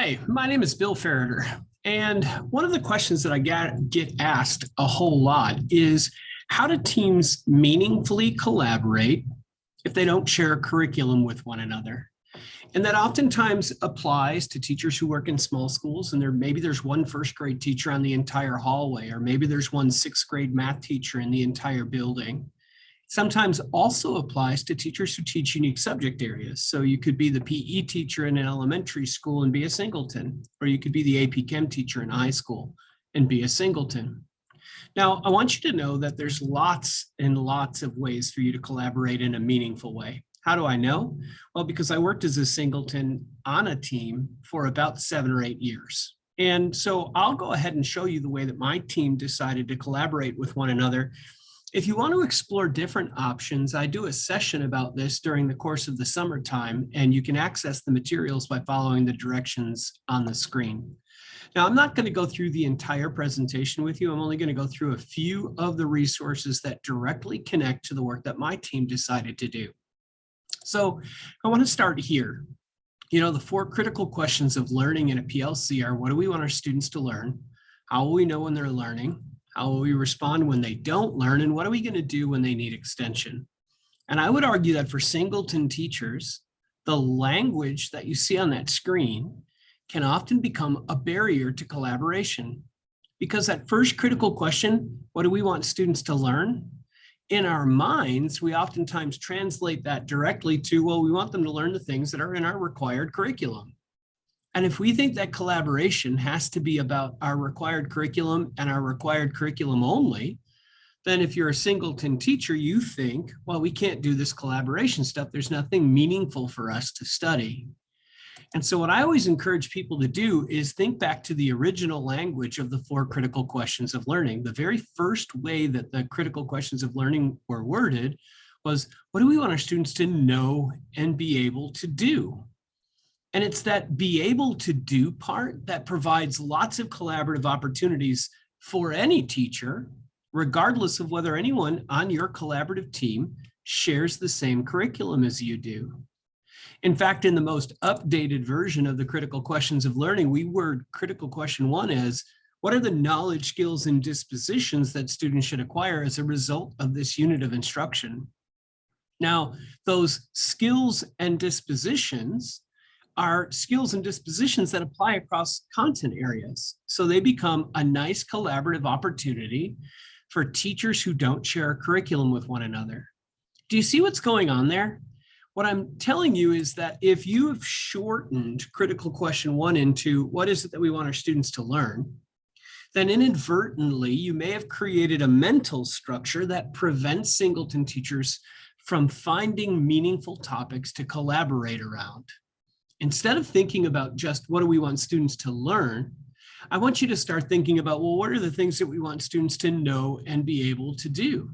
Hi, my name is Bill Ferreter, and one of the questions that I get asked a whole lot is how do teams meaningfully collaborate if they don't share a curriculum with one another? And that oftentimes applies to teachers who work in small schools, and maybe there's one first grade teacher on the entire hallway, or maybe there's one sixth grade math teacher in the entire building. Sometimes also applies to teachers who teach unique subject areas. So you could be the PE teacher in an elementary school and be a Singleton, or you could be the AP Chem teacher in high school and be a Singleton. Now, I want you to know that there's lots and lots of ways for you to collaborate in a meaningful way. How do I know? Well, because I worked as a Singleton on a team for about 7 or 8 years. And so I'll go ahead and show you the way that my team decided to collaborate with one another. If you want to explore different options, I do a session about this during the course of the summertime, and you can access the materials by following the directions on the screen. Now, I'm not going to go through the entire presentation with you. I'm only going to go through a few of the resources that directly connect to the work that my team decided to do. So I want to start here. You know, the 4 critical questions of learning in a PLC are: what do we want our students to learn? How will we know when they're learning? How will we respond when they don't learn? And what are we going to do when they need extension? And I would argue that for Singleton teachers, the language that you see on that screen can often become a barrier to collaboration. Because that first critical question, what do we want students to learn? In our minds, we oftentimes translate that directly to, well, we want them to learn the things that are in our required curriculum. And if we think that collaboration has to be about our required curriculum and our required curriculum only, then if you're a Singleton teacher, you think, well, we can't do this collaboration stuff. There's nothing meaningful for us to study. And so what I always encourage people to do is think back to the original language of the 4 critical questions of learning. The very first way that the critical questions of learning were worded was, what do we want our students to know and be able to do? And it's that be able to do part that provides lots of collaborative opportunities for any teacher, regardless of whether anyone on your collaborative team shares the same curriculum as you do. In fact, in the most updated version of the critical questions of learning, we word critical question 1 as, what are the knowledge, skills, and dispositions that students should acquire as a result of this unit of instruction? Now, those skills and dispositions are skills and dispositions that apply across content areas. So they become a nice collaborative opportunity for teachers who don't share a curriculum with one another. Do you see what's going on there? What I'm telling you is that if you have shortened critical question 1 into what is it that we want our students to learn, then inadvertently you may have created a mental structure that prevents Singleton teachers from finding meaningful topics to collaborate around. Instead of thinking about just what do we want students to learn, I want you to start thinking about, well, what are the things that we want students to know and be able to do?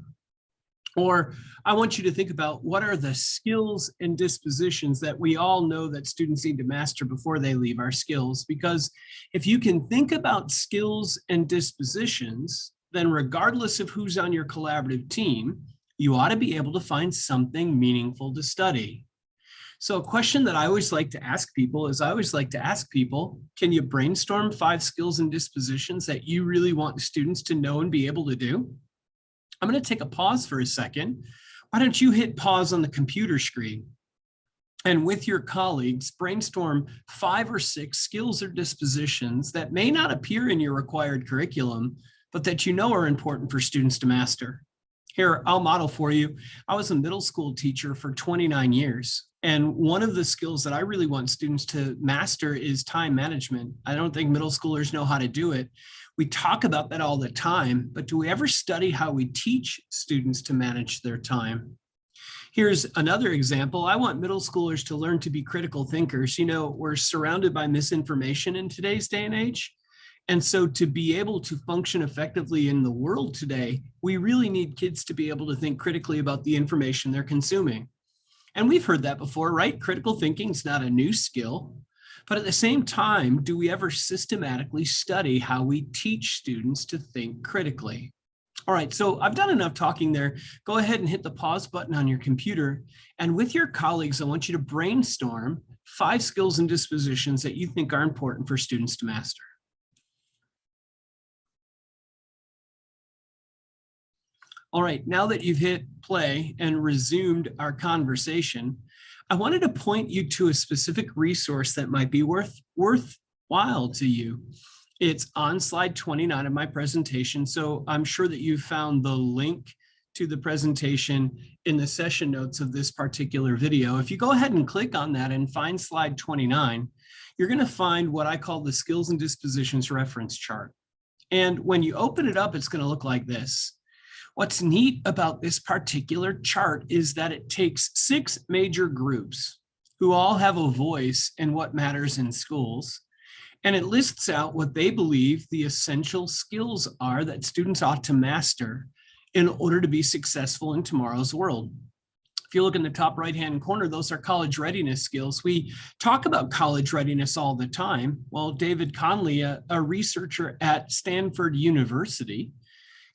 Or I want you to think about what are the skills and dispositions that we all know that students need to master before they leave our skills. Because if you can think about skills and dispositions, then regardless of who's on your collaborative team, you ought to be able to find something meaningful to study. So a question that I always like to ask people is, can you brainstorm 5 skills and dispositions that you really want students to know and be able to do? I'm going to take a pause for a second. Why don't you hit pause on the computer screen and with your colleagues brainstorm 5 or 6 skills or dispositions that may not appear in your required curriculum, but that you know are important for students to master. Here, I'll model for you. I was a middle school teacher for 29 years. And one of the skills that I really want students to master is time management. I don't think middle schoolers know how to do it. We talk about that all the time, but do we ever study how we teach students to manage their time? Here's another example. I want middle schoolers to learn to be critical thinkers. You know, we're surrounded by misinformation in today's day and age. And so to be able to function effectively in the world today, we really need kids to be able to think critically about the information they're consuming. And we've heard that before, right? Critical thinking is not a new skill. But at the same time, do we ever systematically study how we teach students to think critically? All right, so I've done enough talking there. Go ahead and hit the pause button on your computer. And with your colleagues, I want you to brainstorm 5 skills and dispositions that you think are important for students to master. All right, now that you've hit play and resumed our conversation, I wanted to point you to a specific resource that might be worthwhile to you. It's on slide 29 of my presentation, so I'm sure that you found the link to the presentation in the session notes of this particular video. If you go ahead and click on that and find slide 29, you're going to find what I call the skills and dispositions reference chart. And when you open it up, it's going to look like this. What's neat about this particular chart is that it takes 6 major groups who all have a voice in what matters in schools, and it lists out what they believe the essential skills are that students ought to master in order to be successful in tomorrow's world. If you look in the top right-hand corner, those are college readiness skills. We talk about college readiness all the time. Well, David Conley, a researcher at Stanford University,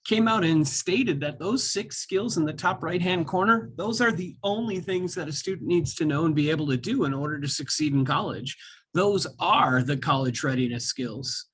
came out and stated that those 6 skills in the top right-hand corner, those are the only things that a student needs to know and be able to do in order to succeed in college. Those are the college readiness skills.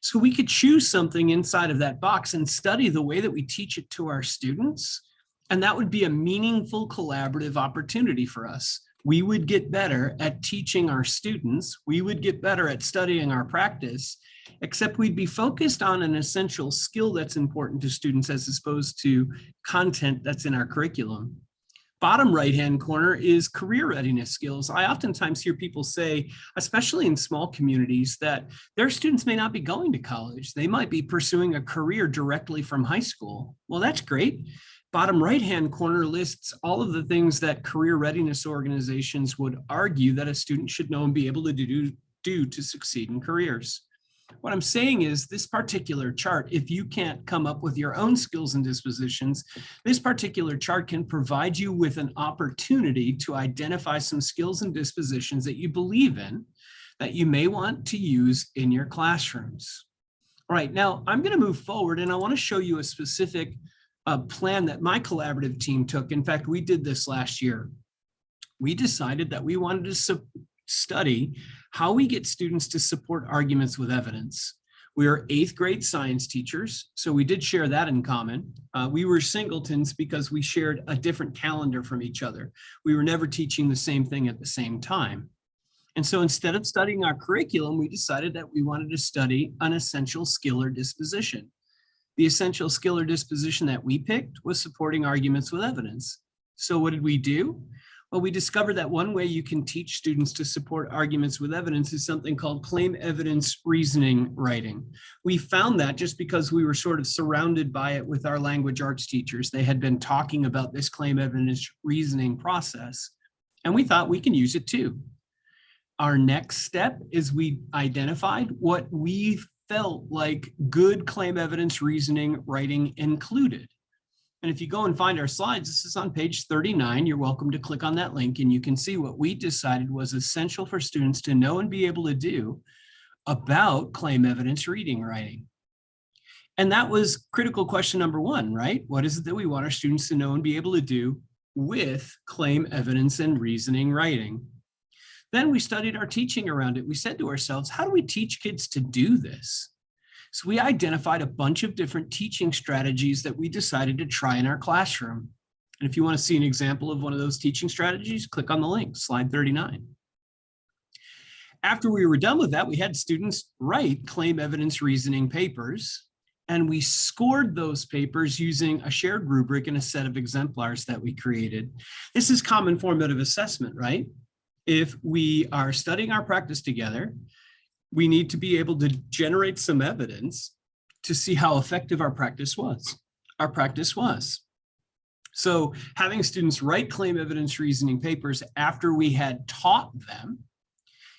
So we could choose something inside of that box and study the way that we teach it to our students, and that would be a meaningful collaborative opportunity for us. We would get better at teaching our students. We would get better at studying our practice, except we'd be focused on an essential skill that's important to students as opposed to content that's in our curriculum. Bottom right-hand corner is career readiness skills. I oftentimes hear people say, especially in small communities, that their students may not be going to college. They might be pursuing a career directly from high school. Well, that's great. Bottom right-hand corner lists all of the things that career readiness organizations would argue that a student should know and be able to do to succeed in careers. What I'm saying is this particular chart, if you can't come up with your own skills and dispositions, this particular chart can provide you with an opportunity to identify some skills and dispositions that you believe in that you may want to use in your classrooms. All right, now I'm going to move forward and I want to show you a specific plan that my collaborative team took. In fact, we did this last year. We decided that we wanted to study how we get students to support arguments with evidence. We are 8th grade science teachers, so we did share that in common. We were singletons because we shared a different calendar from each other. We were never teaching the same thing at the same time. And so instead of studying our curriculum, we decided that we wanted to study an essential skill or disposition. The essential skill or disposition that we picked was supporting arguments with evidence. So what did we do? Well, we discovered that one way you can teach students to support arguments with evidence is something called claim evidence reasoning writing. We found that just because we were sort of surrounded by it with our language arts teachers. They had been talking about this claim evidence reasoning process, and we thought we can use it too. Our next step is we identified what we felt like good claim evidence reasoning writing included. And if you go and find our slides, this is on page 39. You're welcome to click on that link and you can see what we decided was essential for students to know and be able to do about claim evidence reading writing. And that was critical question number 1, right? What is it that we want our students to know and be able to do with claim evidence and reasoning writing? Then we studied our teaching around it. We said to ourselves, how do we teach kids to do this? So we identified a bunch of different teaching strategies that we decided to try in our classroom. And if you want to see an example of one of those teaching strategies, click on the link, slide 39. After we were done with that, we had students write claim evidence reasoning papers, and we scored those papers using a shared rubric and a set of exemplars that we created. This is common formative assessment, right? If we are studying our practice together, we need to be able to generate some evidence to see how effective our practice was. So having students write claim evidence reasoning papers after we had taught them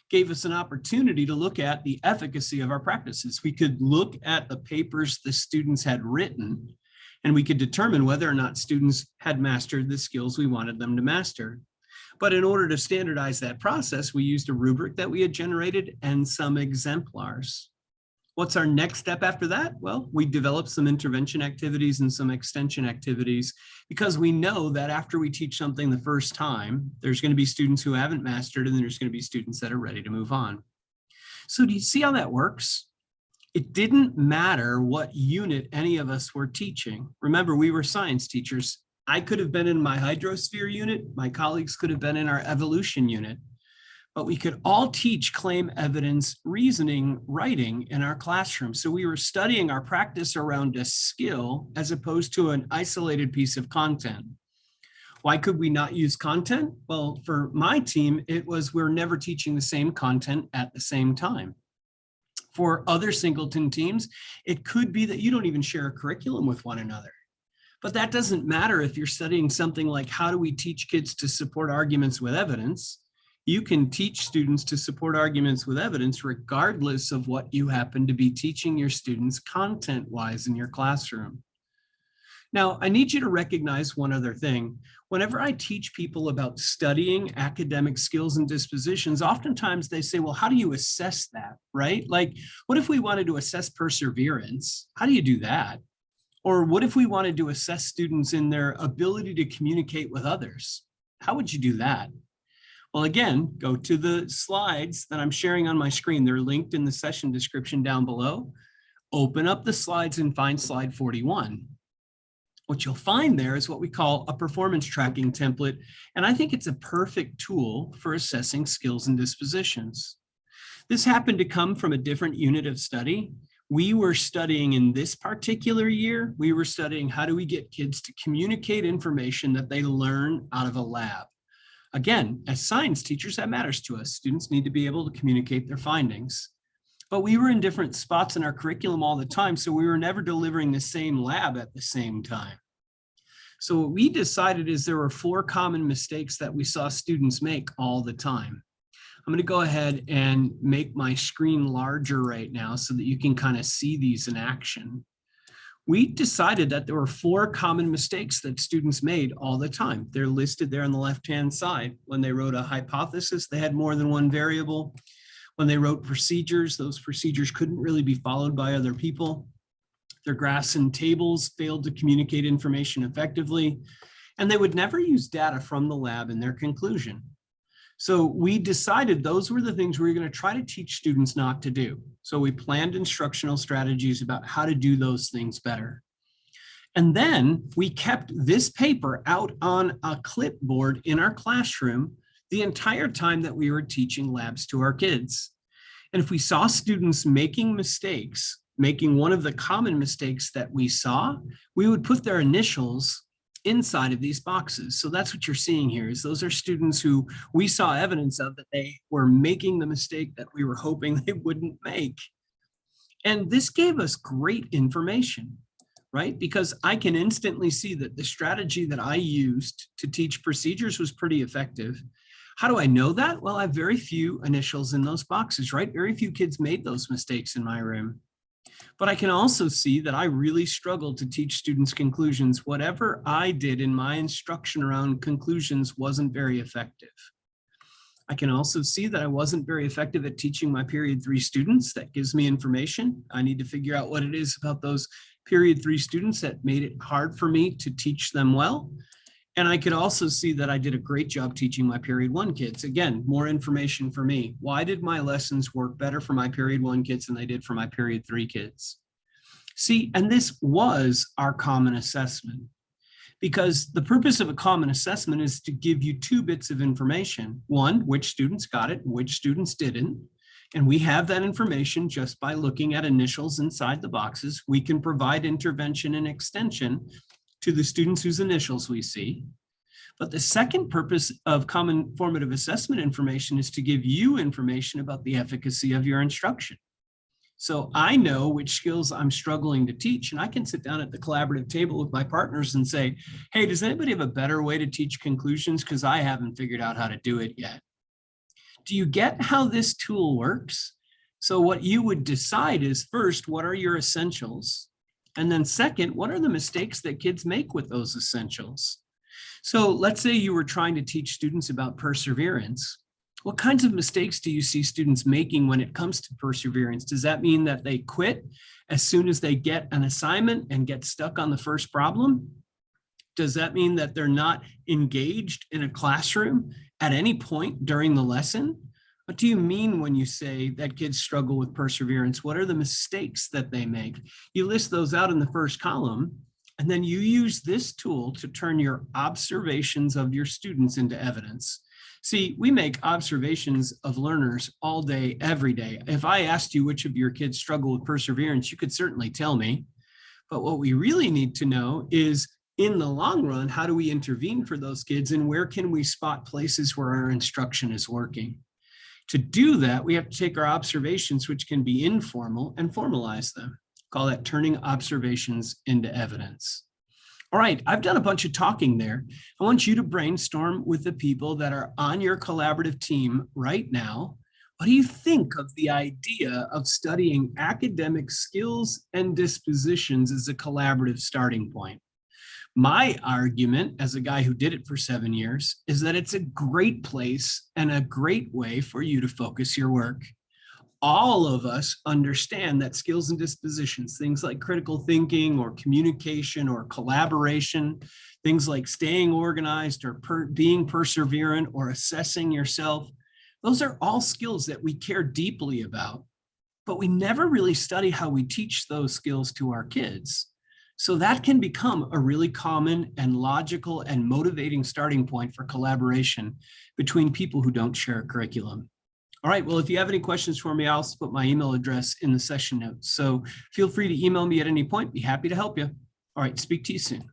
gave us an opportunity to look at the efficacy of our practices. We could look at the papers the students had written, and we could determine whether or not students had mastered the skills we wanted them to master. But in order to standardize that process, we used a rubric that we had generated and some exemplars. What's our next step after that? Well, we develop some intervention activities and some extension activities, because we know that after we teach something the first time, there's going to be students who haven't mastered, and there's going to be students that are ready to move on. So do you see how that works? It didn't matter what unit any of us were teaching. Remember, we were science teachers. I could have been in my hydrosphere unit. My colleagues could have been in our evolution unit. But we could all teach claim, evidence, reasoning, writing in our classroom. So we were studying our practice around a skill as opposed to an isolated piece of content. Why could we not use content? Well, for my team, it was we're never teaching the same content at the same time. For other Singleton teams, it could be that you don't even share a curriculum with one another. But that doesn't matter if you're studying something like how do we teach kids to support arguments with evidence. You can teach students to support arguments with evidence regardless of what you happen to be teaching your students content-wise in your classroom. Now, I need you to recognize one other thing. Whenever I teach people about studying academic skills and dispositions, oftentimes they say, well, how do you assess that, right? Like, what if we wanted to assess perseverance? How do you do that? Or what if we wanted to assess students in their ability to communicate with others? How would you do that? Well, again, go to the slides that I'm sharing on my screen. They're linked in the session description down below. Open up the slides and find slide 41. What you'll find there is what we call a performance tracking template. And I think it's a perfect tool for assessing skills and dispositions. This happened to come from a different unit of study. We were studying in this particular year, we were studying how do we get kids to communicate information that they learn out of a lab. Again, as science teachers, that matters to us. Students need to be able to communicate their findings. But we were in different spots in our curriculum all the time, so we were never delivering the same lab at the same time. So what we decided is there were 4 common mistakes that we saw students make all the time. I'm going to go ahead and make my screen larger right now so that you can kind of see these in action. We decided that there were 4 common mistakes that students made all the time. They're listed there on the left-hand side. When they wrote a hypothesis, they had more than one variable. When they wrote procedures, those procedures couldn't really be followed by other people. Their graphs and tables failed to communicate information effectively, and they would never use data from the lab in their conclusion. So we decided those were the things we were going to try to teach students not to do. So we planned instructional strategies about how to do those things better. And then we kept this paper out on a clipboard in our classroom the entire time that we were teaching labs to our kids. And if we saw students making mistakes, making one of the common mistakes that we saw, we would put their initials inside of these boxes. So that's what you're seeing here, is those are students who we saw evidence of that they were making the mistake that we were hoping they wouldn't make. And this gave us great information, right? Because I can instantly see that the strategy that I used to teach procedures was pretty effective. How do I know that? Well, I have very few initials in those boxes, right? Very few kids made those mistakes in my room. But I can also see that I really struggled to teach students conclusions. Whatever I did in my instruction around conclusions wasn't very effective. I can also see that I wasn't very effective at teaching my period 3 students. That gives me information. I need to figure out what it is about those period 3 students that made it hard for me to teach them well. And I could also see that I did a great job teaching my period 1 kids. Again, more information for me. Why did my lessons work better for my period 1 kids than they did for my period 3 kids? See, and this was our common assessment, because the purpose of a common assessment is to give you 2 bits of information. One, which students got it, which students didn't. And we have that information just by looking at initials inside the boxes. We can provide intervention and extension to the students whose initials we see. But the second purpose of common formative assessment information is to give you information about the efficacy of your instruction. So I know which skills I'm struggling to teach, and I can sit down at the collaborative table with my partners and say, hey, does anybody have a better way to teach conclusions? Because I haven't figured out how to do it yet. Do you get how this tool works? So what you would decide is, first, what are your essentials? And then second, what are the mistakes that kids make with those essentials? So let's say you were trying to teach students about perseverance. What kinds of mistakes do you see students making when it comes to perseverance? Does that mean that they quit as soon as they get an assignment and get stuck on the first problem? Does that mean that they're not engaged in a classroom at any point during the lesson? What do you mean when you say that kids struggle with perseverance? What are the mistakes that they make? You list those out in the first column, and then you use this tool to turn your observations of your students into evidence. See, we make observations of learners all day, every day. If I asked you which of your kids struggle with perseverance, you could certainly tell me. But what we really need to know is, in the long run, how do we intervene for those kids, and where can we spot places where our instruction is working? To do that, we have to take our observations, which can be informal, and formalize them. Call that turning observations into evidence. All right, I've done a bunch of talking there. I want you to brainstorm with the people that are on your collaborative team right now. What do you think of the idea of studying academic skills and dispositions as a collaborative starting point? My argument, as a guy who did it for 7 years, is that it's a great place and a great way for you to focus your work. All of us understand that skills and dispositions, things like critical thinking or communication or collaboration, things like staying organized or being perseverant or assessing yourself, those are all skills that we care deeply about, but we never really study how we teach those skills to our kids. So that can become a really common and logical and motivating starting point for collaboration between people who don't share a curriculum. All right, well, if you have any questions for me, I'll also put my email address in the session notes. So feel free to email me at any point. Be happy to help you. All right, speak to you soon.